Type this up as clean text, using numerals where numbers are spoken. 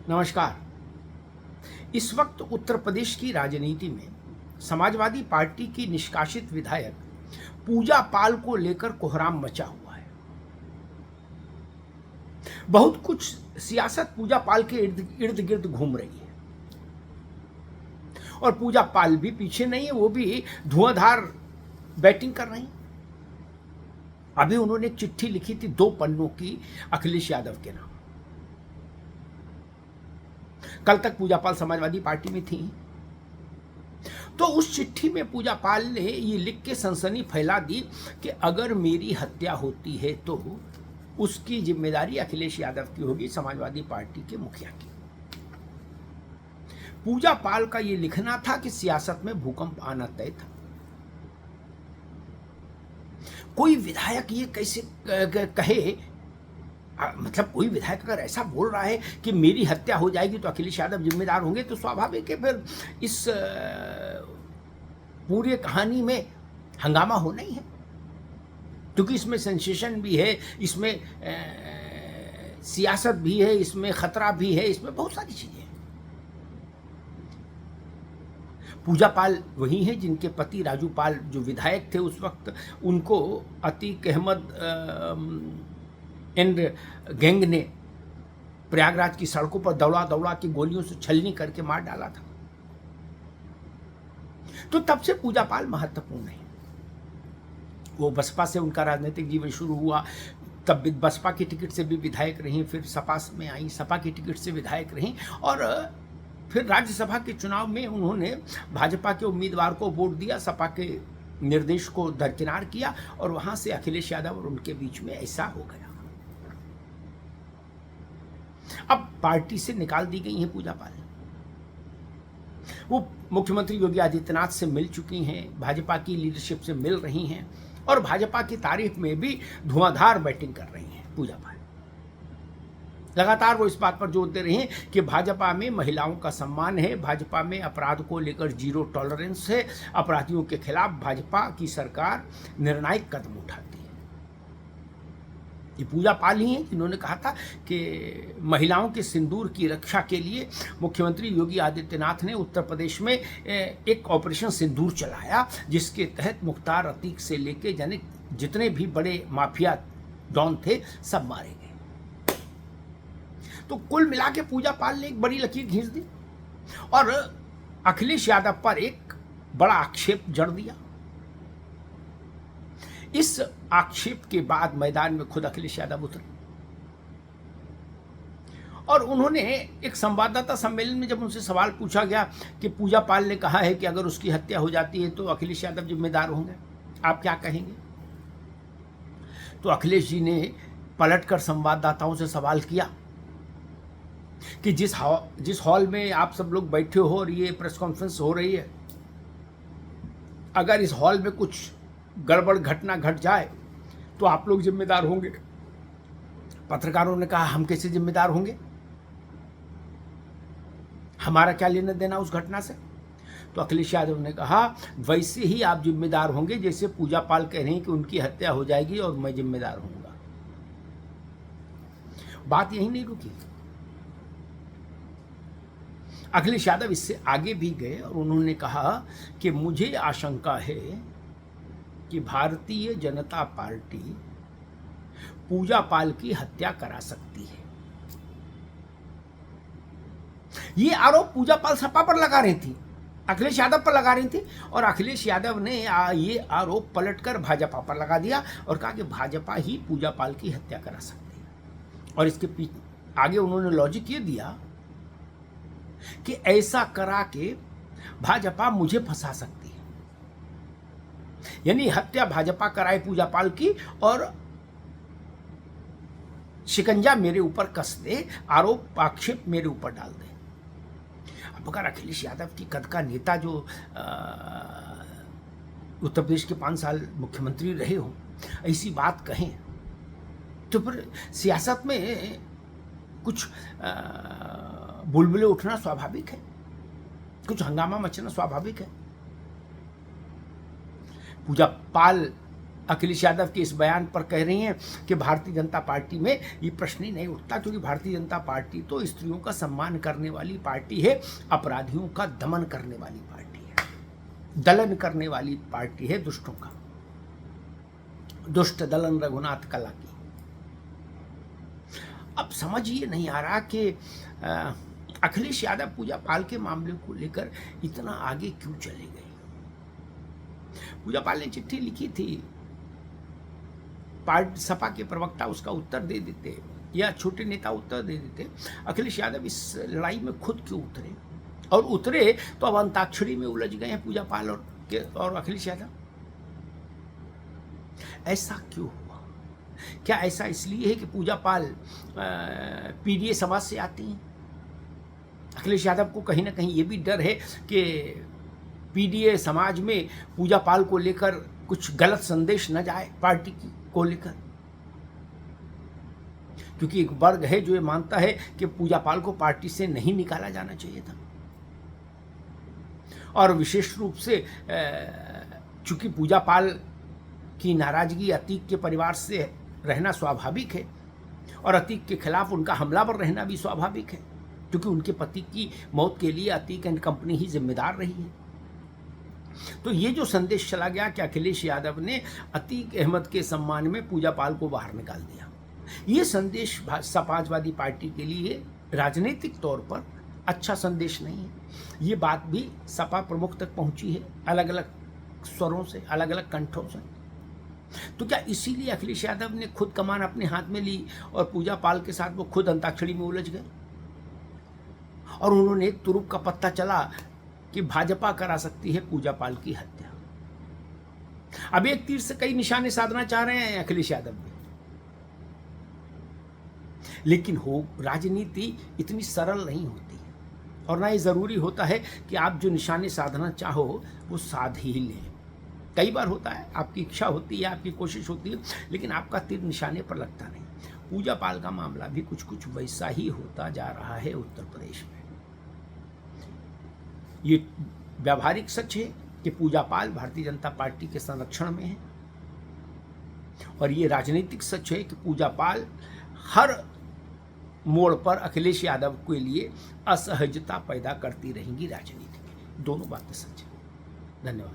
नमस्कार। इस वक्त उत्तर प्रदेश की राजनीति में समाजवादी पार्टी की निष्कासित विधायक पूजा पाल को लेकर कोहराम मचा हुआ है। बहुत कुछ सियासत पूजा पाल के इर्द इर्द गिर्द घूम रही है और पूजा पाल भी पीछे नहीं है, वो भी धुआंधार बैटिंग कर रही हैं। अभी उन्होंने एक चिट्ठी लिखी थी 2 पन्नों की अखिलेश यादव के नाम। कल तक पूजा पाल समाजवादी पार्टी में थी, तो उस चिट्ठी में पूजा पाल ने ये लिख के सनसनी फैला दी कि अगर मेरी हत्या होती है तो उसकी जिम्मेदारी अखिलेश यादव की होगी, समाजवादी पार्टी के मुखिया की। पूजा पाल का ये लिखना था कि सियासत में भूकंप आना तय था। कोई विधायक ये कैसे कहे, मतलब कोई विधायक अगर ऐसा बोल रहा है कि मेरी हत्या हो जाएगी तो अखिलेश यादव जिम्मेदार होंगे, तो स्वाभाविक है फिर इस पूरी कहानी में हंगामा होना ही है, क्योंकि इसमें सेंसेशन भी है, इसमें सियासत भी है, इसमें खतरा भी है, इसमें बहुत सारी चीजें हैं। पूजा पाल वही है जिनके पति राजू पाल जो विधायक थे उस वक्त, उनको अतीक अहमद एंड गैंग ने प्रयागराज की सड़कों पर दौड़ा दौड़ा के गोलियों से छलनी करके मार डाला था। तो तब से पूजा पाल महत्वपूर्ण है। वो बसपा से उनका राजनीतिक जीवन शुरू हुआ, तब बसपा की टिकट से भी विधायक रहीं, फिर सपा में आई, सपा की टिकट से विधायक रहीं, और फिर राज्यसभा के चुनाव में उन्होंने भाजपा के उम्मीदवार को वोट दिया, सपा के निर्देश को दरकिनार किया, और वहां से अखिलेश यादव और उनके बीच में ऐसा हो गया। अब पार्टी से निकाल दी गई हैं पूजा पाल। वो मुख्यमंत्री योगी आदित्यनाथ से मिल चुकी हैं, भाजपा की लीडरशिप से मिल रही हैं, और भाजपा की तारीफ में भी धुआंधार बैटिंग कर रही हैं पूजा पाल। लगातार वो इस बात पर जोर दे रही हैं कि भाजपा में महिलाओं का सम्मान है, भाजपा में अपराध को लेकर 0 टॉलरेंस है, अपराधियों के खिलाफ भाजपा की सरकार निर्णायक कदम उठाती है। ये पूजा पाल ही हैं जिन्होंने कहा था कि महिलाओं के सिंदूर की रक्षा के लिए मुख्यमंत्री योगी आदित्यनाथ ने उत्तर प्रदेश में एक ऑपरेशन सिंदूर चलाया, जिसके तहत मुख्तार अतीक से लेके यानी जितने भी बड़े माफिया डॉन थे सब मारे गए। तो कुल मिला के पूजा पाल ने एक बड़ी लकीर खींच दी और अखिलेश यादव पर एक बड़ा आक्षेप जड़ दिया। इस आक्षेप के बाद मैदान में खुद अखिलेश यादव उतरे और उन्होंने एक संवाददाता सम्मेलन में जब उनसे सवाल पूछा गया कि पूजा पाल ने कहा है कि अगर उसकी हत्या हो जाती है तो अखिलेश यादव जिम्मेदार होंगे, आप क्या कहेंगे? तो अखिलेश जी ने पलटकर संवाददाताओं से सवाल किया कि जिस हॉल में आप सब लोग बैठे हो और ये प्रेस कॉन्फ्रेंस हो रही है, अगर इस हॉल में कुछ गड़बड़ घटना घट जाए तो आप लोग जिम्मेदार होंगे? पत्रकारों ने कहा, हम कैसे जिम्मेदार होंगे, हमारा क्या लेना देना उस घटना से? तो अखिलेश यादव ने कहा, वैसे ही आप जिम्मेदार होंगे जैसे पूजा पाल कह रहे हैं कि उनकी हत्या हो जाएगी और मैं जिम्मेदार होऊंगा। बात यही नहीं रुकी, अखिलेश यादव इससे आगे भी गए और उन्होंने कहा कि मुझे आशंका है कि भारतीय जनता पार्टी पूजा पाल की हत्या करा सकती है। ये आरोप पूजा पाल सपा पर लगा रही थी, अखिलेश यादव पर लगा रही थी, और अखिलेश यादव ने ये आरोप पलटकर भाजपा पर लगा दिया और कहा कि भाजपा ही पूजा पाल की हत्या करा सकती है। और इसके आगे उन्होंने लॉजिक ये दिया कि ऐसा करा के भाजपा मुझे फंसा सकती है, यानी हत्या भाजपा कराए पूजा पाल की और शिकंजा मेरे ऊपर कस दे, आरोप आक्षेप मेरे ऊपर डाल दे। अब अगर अखिलेश यादव की कद का नेता जो उत्तर प्रदेश के 5 साल मुख्यमंत्री रहे हो ऐसी बात कहें तो फिर सियासत में कुछ बुलबुले उठना स्वाभाविक है, कुछ हंगामा मचना स्वाभाविक है। पूजा पाल अखिलेश यादव के इस बयान पर कह रही हैं कि भारतीय जनता पार्टी में ये प्रश्न ही नहीं उठता, क्योंकि भारतीय जनता पार्टी तो स्त्रियों का सम्मान करने वाली पार्टी है, अपराधियों का दमन करने वाली पार्टी है, दलन करने वाली पार्टी है दुष्टों का, दुष्ट दलन रघुनाथ कला की। अब समझ ये नहीं आ रहा कि अखिलेश यादव पूजा पाल के मामले को लेकर इतना आगे क्यों चले गए। पूजा पाल ने चिट्ठी लिखी थी, सपा के प्रवक्ता उसका उत्तर दे देते या छोटे नेता उत्तर दे देते। अखिलेश यादव इस लड़ाई में खुद क्यों उतरे, और उतरे तो अब अंताक्षरी में उलझ गए हैं पूजा पाल और अखिलेश यादव। ऐसा क्यों हुआ? क्या ऐसा इसलिए है कि पूजा पाल पीडीए समाज से आती हैं? अखिलेश यादव को कहीं ना कहीं ये भी डर है कि पीडीए समाज में पूजा पाल को लेकर कुछ गलत संदेश न जाए पार्टी की को लेकर, क्योंकि एक वर्ग है जो ये मानता है कि पूजा पाल को पार्टी से नहीं निकाला जाना चाहिए था। और विशेष रूप से चूंकि पूजा पाल की नाराजगी अतीक के परिवार से रहना स्वाभाविक है, और अतीक के खिलाफ उनका हमलावर रहना भी स्वाभाविक है, क्योंकि उनके पति की मौत के लिए अतीक एंड कंपनी ही जिम्मेदार रही है। तो ये जो संदेश चला गया कि अखिलेश यादव ने अतीक अहमद के सम्मान में पूजा पाल को बाहर निकाल दिया, ये संदेश समाजवादी पार्टी के लिए राजनीतिक तौर पर अच्छा संदेश नहीं है। ये बात भी सपा प्रमुख तक पहुंची है, अलग अलग स्वरों से, अलग अलग कंठों से। तो क्या इसीलिए अखिलेश यादव ने खुद कमान अपने हाथ में ली और पूजा पाल के साथ वो खुद अंताक्षरी में उलझ गए, और उन्होंने एक तुरुप का पत्ता चला कि भाजपा करा सकती है पूजा पाल की हत्या। अब एक तीर से कई निशाने साधना चाह रहे हैं अखिलेश यादव भी, लेकिन राजनीति इतनी सरल नहीं होती, और ना ये जरूरी होता है कि आप जो निशाने साधना चाहो वो साध ही लें। कई बार होता है, आपकी इच्छा होती है, आपकी कोशिश होती है, लेकिन आपका तीर निशाने पर लगता नहीं। पूजा पाल का मामला भी कुछ कुछ वैसा ही होता जा रहा है उत्तर प्रदेश में। ये व्यावहारिक सच है कि पूजा पाल भारतीय जनता पार्टी के संरक्षण में है, और ये राजनीतिक सच है कि पूजा पाल हर मोड़ पर अखिलेश यादव के लिए असहजता पैदा करती रहेंगी राजनीति में। दोनों बातें सच है। धन्यवाद।